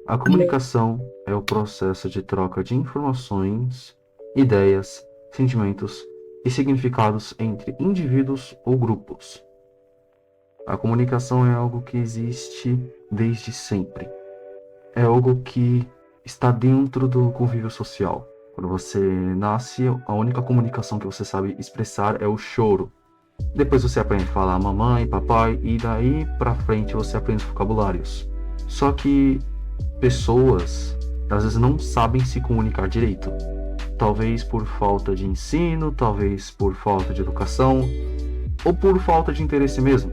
A comunicação é o processo de troca de informações, ideias, sentimentos e significados entre indivíduos ou grupos. A comunicação é algo que existe desde sempre. É algo que está dentro do convívio social. Quando você nasce, a única comunicação que você sabe expressar é o choro. Depois você aprende a falar mamãe, papai, e daí pra frente você aprende os vocabulários. Só que pessoas, às vezes, não sabem se comunicar direito. Talvez por falta de ensino, talvez por falta de educação, ou por falta de interesse mesmo.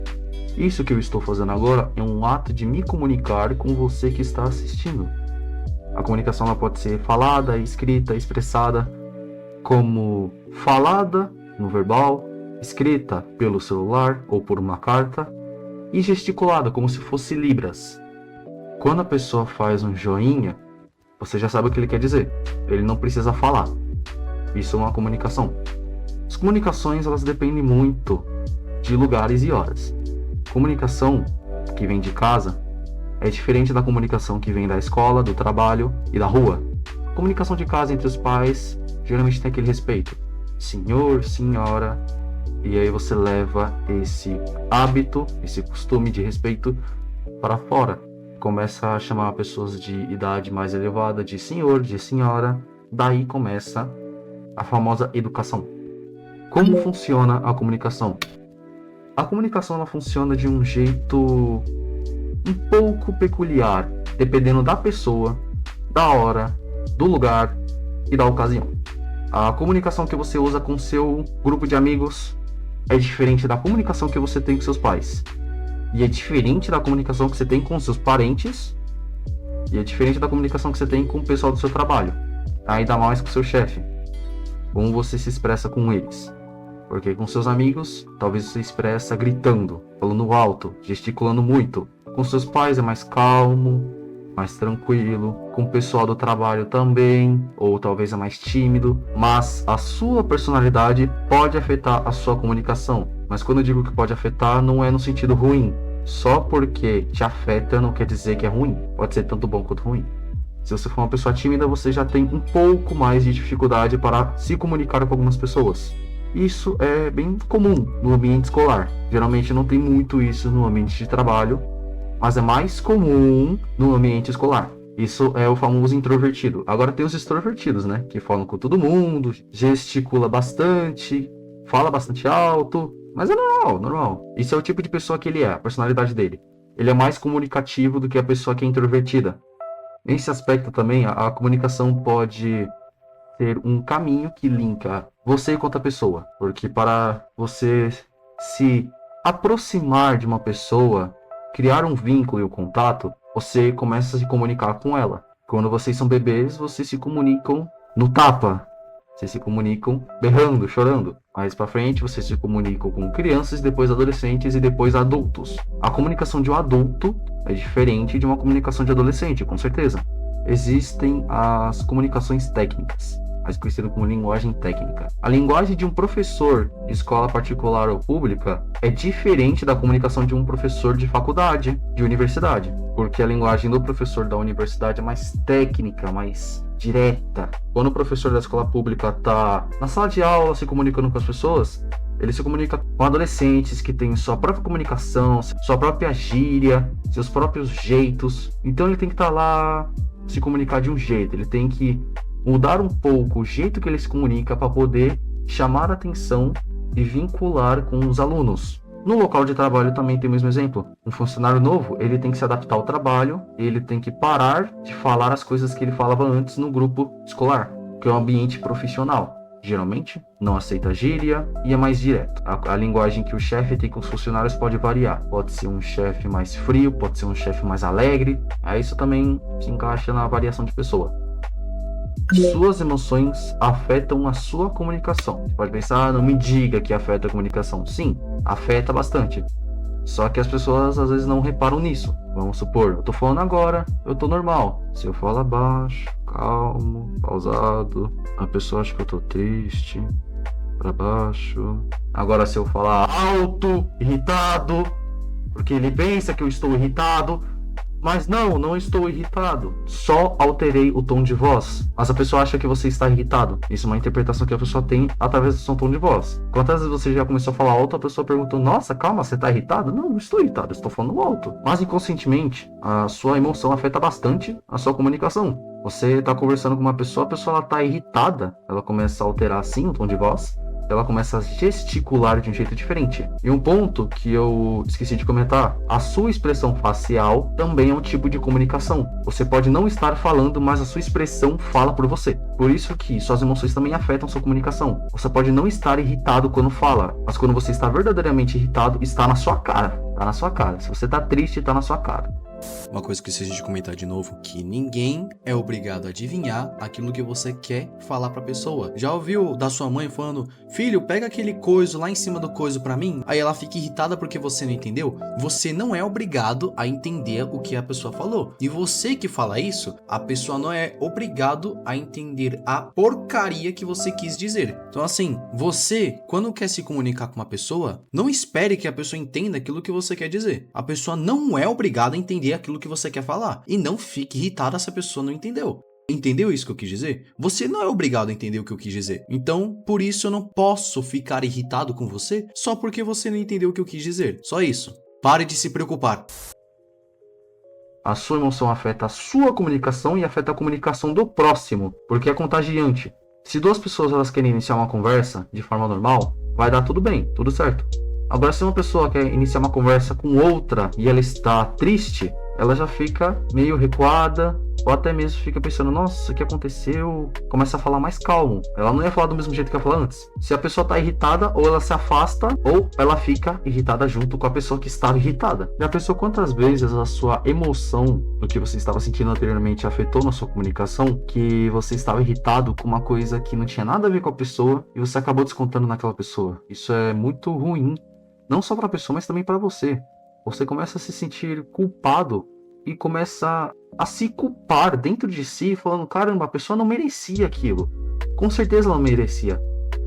Isso que eu estou fazendo agora é um ato de me comunicar com você que está assistindo. A comunicação ela pode ser falada, escrita, expressada, como falada no verbal, escrita pelo celular ou por uma carta, e gesticulada como se fosse libras. Quando a pessoa faz um joinha, você já sabe o que ele quer dizer. Ele não precisa falar. Isso é uma comunicação. As comunicações elas dependem muito de lugares e horas. Comunicação que vem de casa é diferente da comunicação que vem da escola, do trabalho e da rua. Comunicação de casa entre os pais geralmente tem aquele respeito. Senhor, senhora. E aí você leva esse hábito, esse costume de respeito para fora. Começa a chamar pessoas de idade mais elevada de senhor, de senhora. Daí começa a famosa educação. Como funciona a comunicação? A comunicação ela funciona de um jeito um pouco peculiar, dependendo da pessoa, da hora, do lugar e da ocasião. A comunicação que você usa com seu grupo de amigos é diferente da comunicação que você tem com seus pais. E é diferente da comunicação que você tem com seus parentes. E é diferente da comunicação que você tem com o pessoal do seu trabalho. Ainda mais com o seu chefe. Como você se expressa com eles. Porque com seus amigos, talvez você expressa gritando, falando alto, gesticulando muito. Com seus pais é mais calmo, mais tranquilo. Com o pessoal do trabalho também, ou talvez é mais tímido. Mas a sua personalidade pode afetar a sua comunicação. Mas quando eu digo que pode afetar, não é no sentido ruim. Só porque te afeta não quer dizer que é ruim. Pode ser tanto bom quanto ruim. Se você for uma pessoa tímida, você já tem um pouco mais de dificuldade para se comunicar com algumas pessoas. Isso é bem comum no ambiente escolar. Geralmente não tem muito isso no ambiente de trabalho, mas é mais comum no ambiente escolar. Isso é o famoso introvertido. Agora tem os extrovertidos, né? Que falam com todo mundo, gesticula bastante, fala bastante alto. Mas é normal, normal. Isso é o tipo de pessoa que ele é, a personalidade dele. Ele é mais comunicativo do que a pessoa que é introvertida. Nesse aspecto também, a comunicação pode ser um caminho que linka você com outra pessoa. Porque para você se aproximar de uma pessoa, criar um vínculo e um contato, você começa a se comunicar com ela. Quando vocês são bebês, vocês se comunicam no tapa. Vocês se comunicam berrando, chorando. Mais pra frente, vocês se comunicam com crianças, depois adolescentes e depois adultos. A comunicação de um adulto é diferente de uma comunicação de adolescente, com certeza. Existem as comunicações técnicas, mais conhecido como linguagem técnica. A linguagem de um professor de escola particular ou pública é diferente da comunicação de um professor de faculdade, de universidade, porque a linguagem do professor da universidade é mais técnica, mais direta. Quando o professor da escola pública está na sala de aula se comunicando com as pessoas, ele se comunica com adolescentes que têm sua própria comunicação, sua própria gíria, seus próprios jeitos. Então ele tem que estar lá se comunicar de um jeito, ele tem que mudar um pouco o jeito que ele se comunica para poder chamar a atenção e vincular com os alunos. No local de trabalho também tem o mesmo exemplo. Um funcionário novo, ele tem que se adaptar ao trabalho, ele tem que parar de falar as coisas que ele falava antes no grupo escolar, que é um ambiente profissional. Geralmente, não aceita gíria e é mais direto. A linguagem que o chefe tem com os funcionários pode variar. Pode ser um chefe mais frio, pode ser um chefe mais alegre. Aí isso também se encaixa na variação de pessoa. Suas emoções afetam a sua comunicação. Você pode pensar, não me diga que afeta a comunicação. Sim, afeta bastante. Só que as pessoas às vezes não reparam nisso. Vamos supor, eu tô falando agora, eu tô normal. Se eu falar baixo, calmo, pausado, a pessoa acha que eu tô triste, pra baixo. Agora se eu falar alto, irritado, porque ele pensa que eu estou irritado, Mas não estou irritado. Só alterei o tom de voz. Mas a pessoa acha que você está irritado. Isso é uma interpretação que a pessoa tem através do seu tom de voz. Quantas vezes você já começou a falar alto, a pessoa perguntou, nossa, calma, você está irritado? Não estou irritado, estou falando alto. Mas inconscientemente, a sua emoção afeta bastante a sua comunicação. Você está conversando com uma pessoa, a pessoa está irritada, ela começa a alterar assim o tom de voz. Ela começa a gesticular de um jeito diferente. E um ponto que eu esqueci de comentar, a sua expressão facial também é um tipo de comunicação. Você pode não estar falando, mas a sua expressão fala por você. Por isso que suas emoções também afetam sua comunicação. Você pode não estar irritado quando fala, mas quando você está verdadeiramente irritado, está na sua cara. Tá na sua cara. Se você está triste, está na sua cara. Uma coisa que eu esqueci de comentar de novo, que ninguém é obrigado a adivinhar aquilo que você quer falar pra pessoa. Já ouviu da sua mãe falando, filho, pega aquele coiso lá em cima do coiso pra mim? Aí ela fica irritada porque você não entendeu? Você não é obrigado a entender o que a pessoa falou. E você que fala isso, a pessoa não é obrigado a entender a porcaria que você quis dizer. Então assim, você, quando quer se comunicar com uma pessoa, não espere que a pessoa entenda aquilo que você quer dizer. A pessoa não é obrigada a entender aquilo que você quer falar. E não fique irritado se a pessoa não entendeu. Entendeu isso que eu quis dizer? Você não é obrigado a entender o que eu quis dizer. Então, por isso eu não posso ficar irritado com você só porque você não entendeu o que eu quis dizer. Só isso. Pare de se preocupar. A sua emoção afeta a sua comunicação e afeta a comunicação do próximo, porque é contagiante. Se duas pessoas elas querem iniciar uma conversa de forma normal, vai dar tudo bem, tudo certo. Agora, se uma pessoa quer iniciar uma conversa com outra e ela está triste, ela já fica meio recuada, ou até mesmo fica pensando, nossa, o que aconteceu? Começa a falar mais calmo. Ela não ia falar do mesmo jeito que ela falou antes. Se a pessoa está irritada, ou ela se afasta, ou ela fica irritada junto com a pessoa que estava irritada. Já pensou quantas vezes a sua emoção do que você estava sentindo anteriormente afetou na sua comunicação? Que você estava irritado com uma coisa que não tinha nada a ver com a pessoa e você acabou descontando naquela pessoa. Isso é muito ruim. Não só para a pessoa, mas também para você. Você começa a se sentir culpado e começa a se culpar dentro de si, falando, caramba, a pessoa não merecia aquilo. Com certeza ela merecia.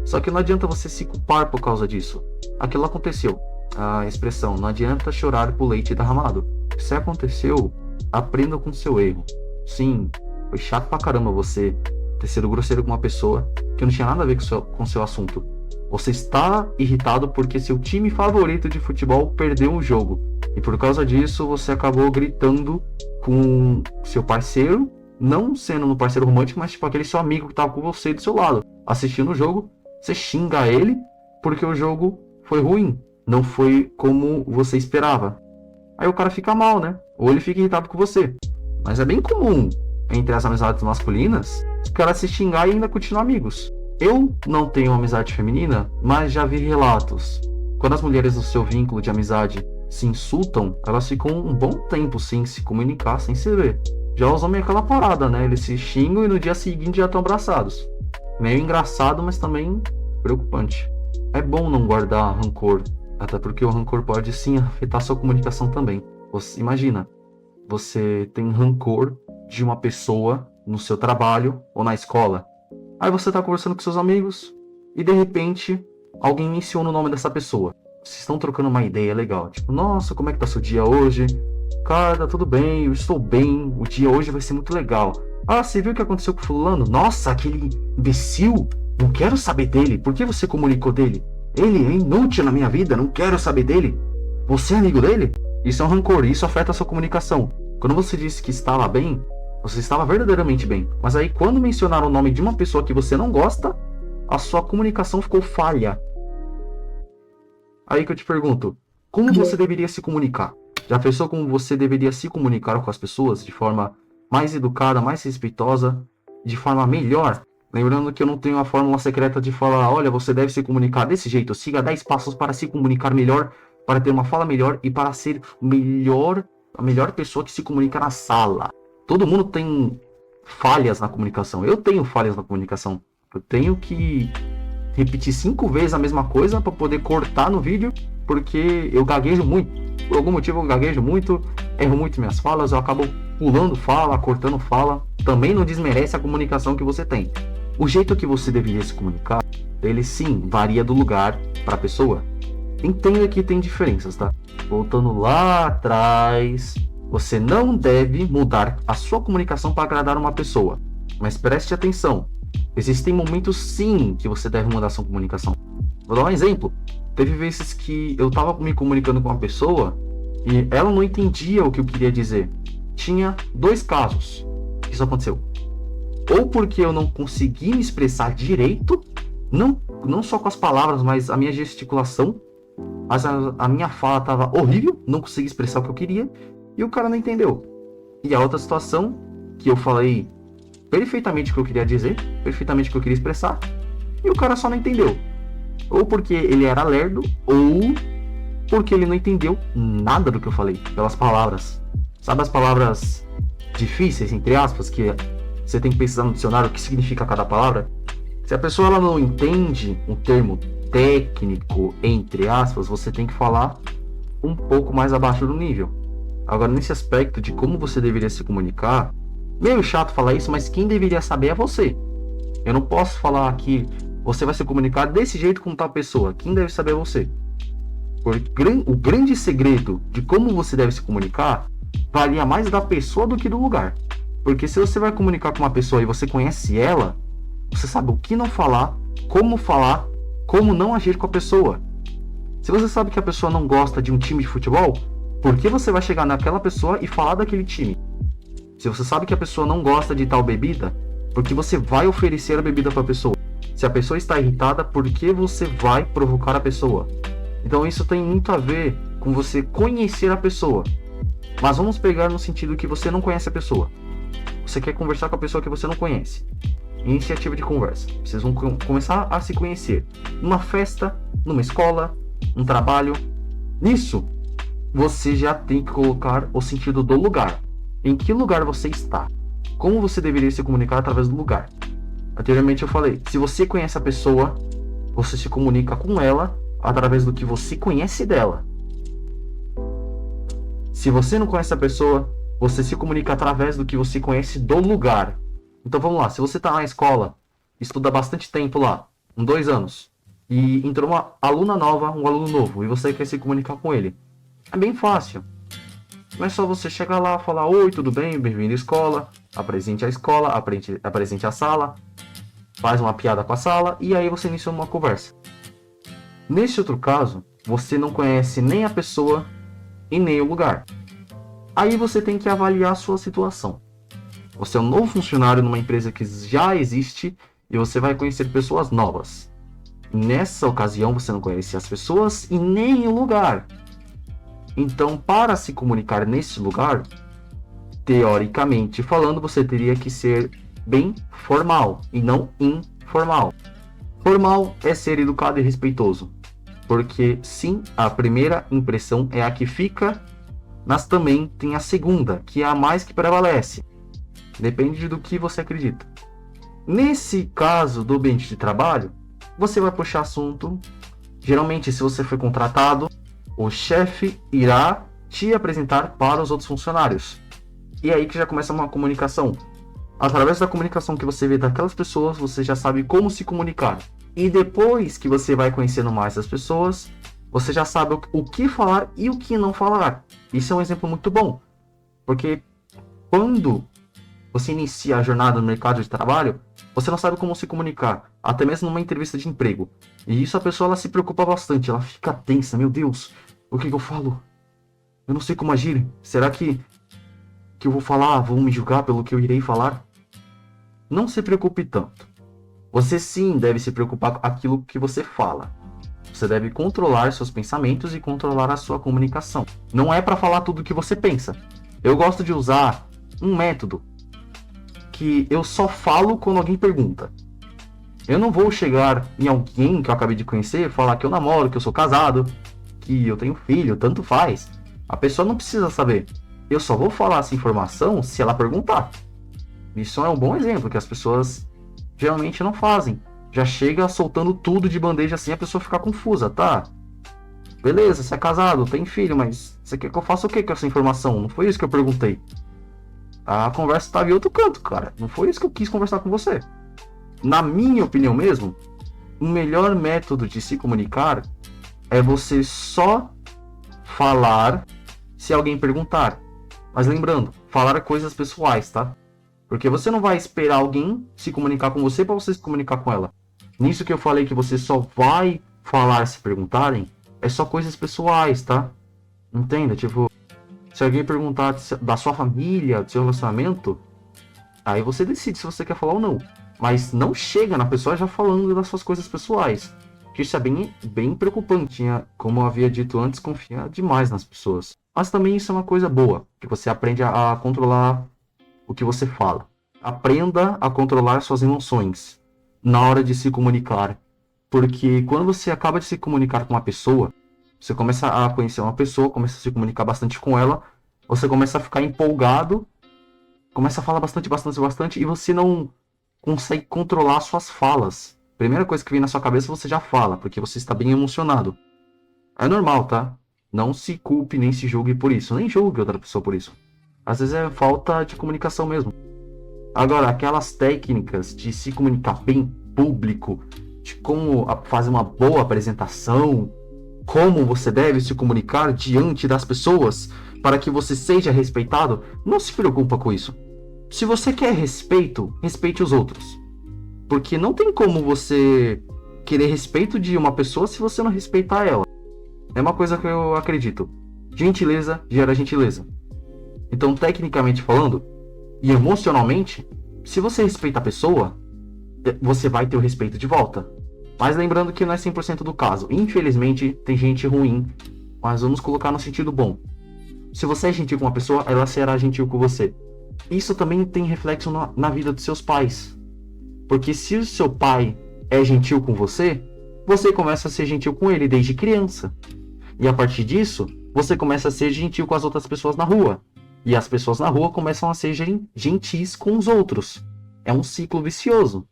Só que não adianta você se culpar por causa disso. Aquilo aconteceu. A expressão, não adianta chorar por leite derramado. Se aconteceu, aprenda com seu erro. Sim, foi chato pra caramba você ter sido grosseiro com uma pessoa que não tinha nada a ver com seu assunto. Você está irritado porque seu time favorito de futebol perdeu um jogo. E por causa disso, você acabou gritando com seu parceiro, não sendo um parceiro romântico, mas tipo aquele seu amigo que estava com você do seu lado. Assistindo o jogo, você xinga ele porque o jogo foi ruim. Não foi como você esperava. Aí o cara fica mal, né? Ou ele fica irritado com você. Mas é bem comum, entre as amizades masculinas, os caras se xingar e ainda continuar amigos. Eu não tenho amizade feminina, mas já vi relatos. Quando as mulheres do seu vínculo de amizade se insultam, elas ficam um bom tempo sem se comunicar, sem se ver. Já os homens é aquela parada, né? Eles se xingam e no dia seguinte já estão abraçados. Meio engraçado, mas também preocupante. É bom não guardar rancor, até porque o rancor pode sim afetar sua comunicação também. Você imagina, você tem rancor de uma pessoa no seu trabalho ou na escola. Aí você tá conversando com seus amigos e de repente alguém menciona o nome dessa pessoa. Vocês estão trocando uma ideia legal. Tipo, nossa, como é que tá seu dia hoje? Cara, tá tudo bem, eu estou bem, o dia hoje vai ser muito legal. Ah, você viu o que aconteceu com o fulano? Nossa, aquele imbecil, não quero saber dele. Por que você comunicou dele? Ele é inútil na minha vida, não quero saber dele. Você é amigo dele? Isso é um rancor, isso afeta a sua comunicação. Quando você disse que estava bem, você estava verdadeiramente bem. Mas aí quando mencionaram o nome de uma pessoa que você não gosta, a sua comunicação ficou falha. Aí que eu te pergunto, como você deveria se comunicar? Já pensou como você deveria se comunicar com as pessoas de forma mais educada, mais respeitosa, de forma melhor? Lembrando que eu não tenho a fórmula secreta de falar, olha, você deve se comunicar desse jeito, siga 10 passos para se comunicar melhor, para ter uma fala melhor e para ser a melhor pessoa que se comunica na sala. Todo mundo tem falhas na comunicação. Eu tenho falhas na comunicação. Eu tenho que repetir 5 vezes a mesma coisa para poder cortar no vídeo, porque eu gaguejo muito. Por algum motivo eu gaguejo muito, erro muito minhas falas, eu acabo pulando fala, cortando fala. Também não desmerece a comunicação que você tem. O jeito que você deveria se comunicar, ele sim varia do lugar para a pessoa. Entenda que tem diferenças, tá? Voltando lá atrás, Você não deve mudar a sua comunicação para agradar uma pessoa. Mas preste atenção. Existem momentos sim que você deve mudar a sua comunicação. Vou dar um exemplo. Teve vezes que eu estava me comunicando com uma pessoa e ela não entendia o que eu queria dizer. Tinha 2 casos que isso aconteceu. Ou porque eu não consegui me expressar direito, não só com as palavras, mas a minha gesticulação, a minha fala estava horrível, não consegui expressar o que eu queria, e o cara não entendeu. E a outra situação, que eu falei perfeitamente o que eu queria dizer, perfeitamente o que eu queria expressar, e o cara só não entendeu. Ou porque ele era lerdo, ou porque ele não entendeu nada do que eu falei, pelas palavras. Sabe as palavras difíceis, entre aspas, que você tem que pesquisar no dicionário o que significa cada palavra? Se a pessoa ela não entende um termo técnico, entre aspas, você tem que falar um pouco mais abaixo do nível. Agora, nesse aspecto de como você deveria se comunicar, meio chato falar isso, mas quem deveria saber é você. Eu não posso falar que você vai se comunicar desse jeito com tal pessoa. Quem deve saber é você. O grande segredo de como você deve se comunicar varia mais da pessoa do que do lugar. Porque se você vai comunicar com uma pessoa e você conhece ela, você sabe o que não falar, como não agir com a pessoa. Se você sabe que a pessoa não gosta de um time de futebol, por que você vai chegar naquela pessoa e falar daquele time? Se você sabe que a pessoa não gosta de tal bebida, por que você vai oferecer a bebida para a pessoa? Se a pessoa está irritada, por que você vai provocar a pessoa? Então isso tem muito a ver com você conhecer a pessoa. Mas vamos pegar no sentido que você não conhece a pessoa. Você quer conversar com a pessoa que você não conhece. Iniciativa de conversa. Vocês vão começar a se conhecer. Numa festa, numa escola, num trabalho. Nisso, você já tem que colocar o sentido do lugar. Em que lugar você está? Como você deveria se comunicar através do lugar? Anteriormente eu falei, se você conhece a pessoa, você se comunica com ela através do que você conhece dela. Se você não conhece a pessoa, você se comunica através do que você conhece do lugar. Então vamos lá, se você está na escola, estuda bastante tempo lá, 2 anos, e entrou uma aluna nova, um aluno novo, e você quer se comunicar com ele, é bem fácil. Não é só você chegar lá, falar, oi, tudo bem, bem-vindo à escola, apresente a escola, apresente a sala, faz uma piada com a sala, e aí você inicia uma conversa. Nesse outro caso, você não conhece nem a pessoa e nem o lugar. Aí você tem que avaliar a sua situação. Você é um novo funcionário numa empresa que já existe e você vai conhecer pessoas novas. Nessa ocasião, você não conhece as pessoas e nem o lugar. Então, para se comunicar nesse lugar, teoricamente falando, você teria que ser bem formal e não informal. Formal é ser educado e respeitoso, porque sim, a primeira impressão é a que fica, mas também tem a segunda, que é a mais que prevalece. Depende do que você acredita. Nesse caso do ambiente de trabalho, você vai puxar assunto. Geralmente, se você foi contratado, o chefe irá te apresentar para os outros funcionários. E é aí que já começa uma comunicação. Através da comunicação que você vê daquelas pessoas, você já sabe como se comunicar. E depois que você vai conhecendo mais as pessoas, você já sabe o que falar e o que não falar. Isso é um exemplo muito bom. Porque quando você inicia a jornada no mercado de trabalho, você não sabe como se comunicar, até mesmo numa entrevista de emprego. E isso a pessoa ela se preocupa bastante, ela fica tensa, meu Deus, o que eu falo? Eu não sei como agir, será que eu vou falar, vão me julgar pelo que eu irei falar? Não se preocupe tanto. Você sim deve se preocupar com aquilo que você fala. Você deve controlar seus pensamentos e controlar a sua comunicação. Não é para falar tudo o que você pensa. Eu gosto de usar um método que eu só falo quando alguém pergunta. Eu não vou chegar em alguém que eu acabei de conhecer, falar que eu namoro, que eu sou casado, que eu tenho filho, tanto faz. A pessoa não precisa saber. Eu só vou falar essa informação se ela perguntar. Isso é um bom exemplo que as pessoas geralmente não fazem. Já chega soltando tudo de bandeja assim, a pessoa fica confusa, tá? Beleza, você é casado, tem filho, mas você quer que eu faça o que com essa informação? Não foi isso que eu perguntei. A conversa estava em outro canto, cara. Não foi isso que eu quis conversar com você. Na minha opinião mesmo, o melhor método de se comunicar é você só falar se alguém perguntar. Mas lembrando, falar coisas pessoais, tá? Porque você não vai esperar alguém se comunicar com você para você se comunicar com ela. Nisso que eu falei que você só vai falar se perguntarem, é só coisas pessoais, tá? Entenda? Tipo, se alguém perguntar da sua família, do seu relacionamento, aí você decide se você quer falar ou não. Mas não chega na pessoa já falando das suas coisas pessoais. Que isso é bem preocupante. Como eu havia dito antes, confia demais nas pessoas. Mas também isso é uma coisa boa, que você aprende a controlar o que você fala. Aprenda a controlar suas emoções na hora de se comunicar. Porque quando você acaba de se comunicar com uma pessoa, você começa a conhecer uma pessoa, começa a se comunicar bastante com ela, você começa a ficar empolgado, começa a falar bastante, e você não consegue controlar suas falas. Primeira coisa que vem na sua cabeça você já fala, porque você está bem emocionado. É normal, tá? Não se culpe nem se julgue por isso, nem julgue outra pessoa por isso. Às vezes é falta de comunicação mesmo. Agora, aquelas técnicas de se comunicar bem em público, de como fazer uma boa apresentação, como você deve se comunicar diante das pessoas para que você seja respeitado, não se preocupa com isso. Se você quer respeito, respeite os outros. Porque não tem como você querer respeito de uma pessoa se você não respeitar ela. É uma coisa que eu acredito. Gentileza gera gentileza. Então, tecnicamente falando, e emocionalmente, se você respeita a pessoa, você vai ter o respeito de volta. Mas lembrando que não é 100% do caso. Infelizmente, tem gente ruim, mas vamos colocar no sentido bom. Se você é gentil com uma pessoa, ela será gentil com você. Isso também tem reflexo na vida dos seus pais. Porque se o seu pai é gentil com você, você começa a ser gentil com ele desde criança. E a partir disso, você começa a ser gentil com as outras pessoas na rua. E as pessoas na rua começam a ser gentis com os outros. É um ciclo vicioso.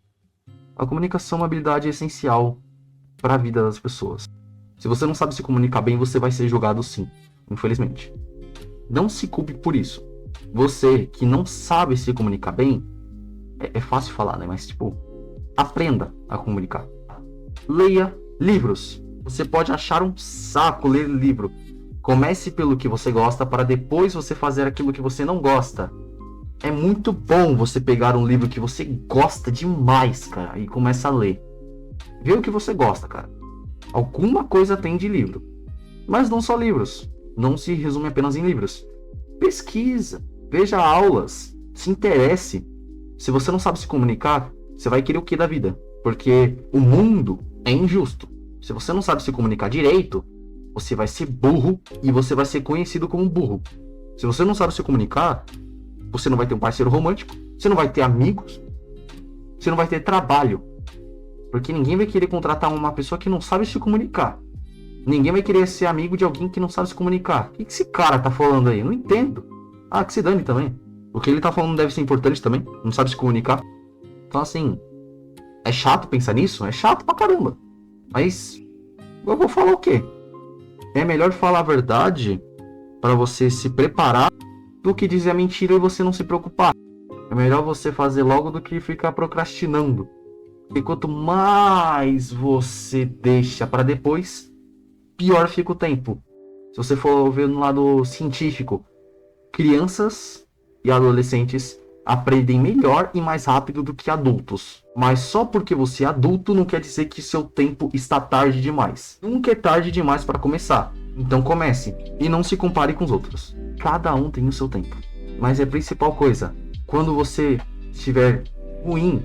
A comunicação é uma habilidade essencial para a vida das pessoas. Se você não sabe se comunicar bem, você vai ser julgado sim, infelizmente. Não se culpe por isso. Você que não sabe se comunicar bem, é fácil falar, né? Mas tipo, aprenda a comunicar. Leia livros. Você pode achar um saco ler livro. Comece pelo que você gosta para depois você fazer aquilo que você não gosta. É muito bom você pegar um livro que você gosta demais, cara, e começa a ler. Vê o que você gosta, cara. Alguma coisa tem de livro. Mas não só livros. Não se resume apenas em livros. Pesquisa, veja aulas, se interesse. Se você não sabe se comunicar, você vai querer o que da vida? Porque o mundo é injusto. Se você não sabe se comunicar direito, você vai ser burro e você vai ser conhecido como burro. Se você não sabe se comunicar, você não vai ter um parceiro romântico, você não vai ter amigos, você não vai ter trabalho. Porque ninguém vai querer contratar uma pessoa que não sabe se comunicar. Ninguém vai querer ser amigo de alguém que não sabe se comunicar. O que esse cara tá falando aí? Eu não entendo. Ah, que se dane também. O que ele tá falando deve ser importante também. Não sabe se comunicar. Então assim, é chato pensar nisso? É chato pra caramba. Mas eu vou falar o quê? É melhor falar a verdade para você se preparar do que dizer a mentira e você não se preocupar. É melhor você fazer logo do que ficar procrastinando. E quanto mais você deixa para depois, pior fica o tempo. Se você for ver no lado científico, crianças e adolescentes aprendem melhor e mais rápido do que adultos. Mas só porque você é adulto não quer dizer que seu tempo está tarde demais. Nunca é tarde demais para começar. Então comece e não se compare com os outros. Cada um tem o seu tempo. Mas é a principal coisa, quando você estiver ruim,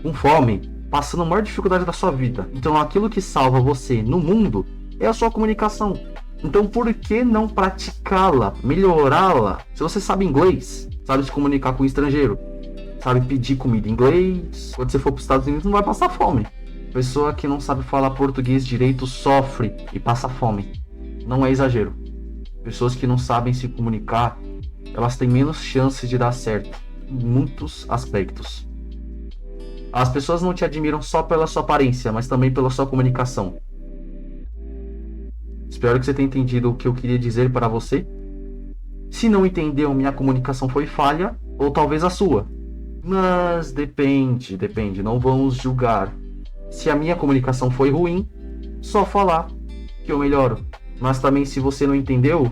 com fome, passando a maior dificuldade da sua vida, então aquilo que salva você no mundo é a sua comunicação. Então por que não praticá-la, melhorá-la? Se você sabe inglês, sabe se comunicar com o estrangeiro, sabe pedir comida em inglês, quando você for para os Estados Unidos não vai passar fome. Pessoa que não sabe falar português direito sofre e passa fome. Não é exagero. Pessoas que não sabem se comunicar, elas têm menos chances de dar certo em muitos aspectos. As pessoas não te admiram só pela sua aparência, mas também pela sua comunicação. Espero que você tenha entendido o que eu queria dizer para você. Se não entendeu, minha comunicação foi falha, ou talvez a sua. Mas depende, não vamos julgar. Se a minha comunicação foi ruim, só falar que eu melhoro. Mas também, se você não entendeu,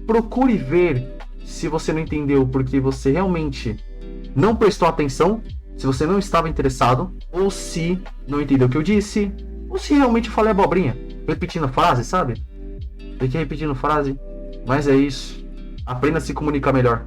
procure ver se você não entendeu porque você realmente não prestou atenção, se você não estava interessado, ou se não entendeu o que eu disse, ou se realmente eu falei abobrinha, repetindo frase, sabe? Fiquei repetindo frase, mas é isso. Aprenda a se comunicar melhor.